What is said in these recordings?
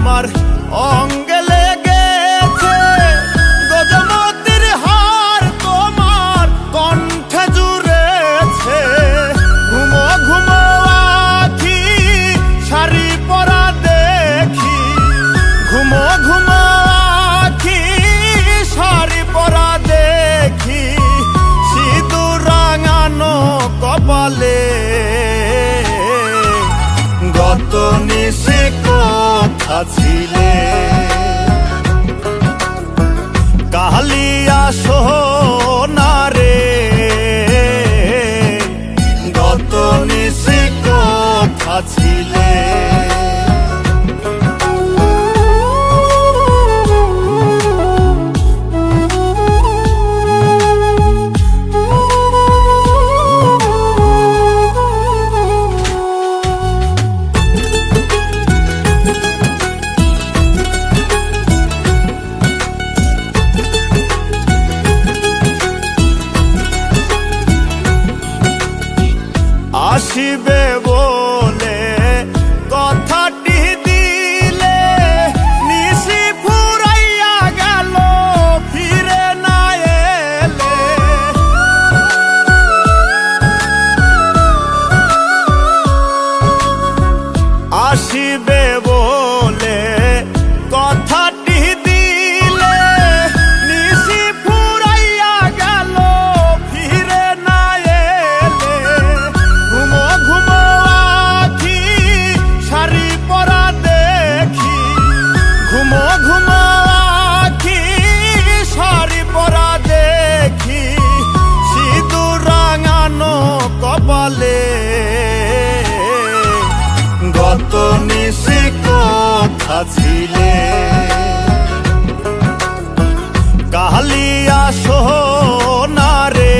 আমার অঙ্গে লেগেছে গজমতির হার, তোমার কণ্ঠে জুড়েছে। ঘুমো ঘুমো আখি শাড়ি পরা দেখি, ঘুমো ঘুমো আখি শাড়ি পরা দেখি, সিঁদুর রাঙানো কপালে। গত নিশে কোথা ছিলে, কালিয়া সোনারে। গত নিশে কোথা ছিলে। আসিবে বলে কথাটি দিলে, নিশি ফুরাইয়া গেল ফিরে না এলে। আসিবে বলে কথাটি দিলে, নিশি ফুরাইয়া গেল ফিরে না এলে। ঘুমো ঘুমো আখি শাড়ি পরা দেখি, ঘুমো ঘুমো আখি শাড়ি পরা দেখি, সিঁদুর রাঙানো কপালে। গত নিশে কোথা ছিলে, কালিয়া সোনারে।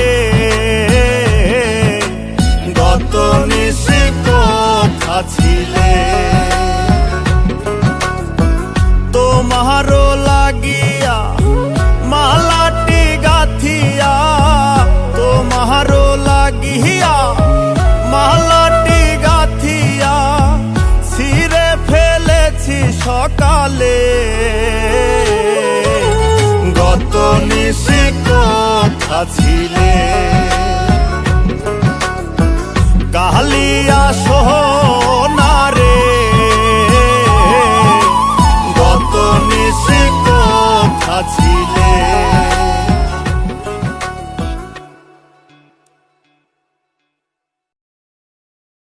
গত নিশে কোথা ছিলে। তোমারও লাগিয়া মালাটি গাথিয়া, তোমারও লাগিয়া মালাটি গাথিয়া, ছিঁড়ে ফেলেছি সকালে। গত নিশে কোথা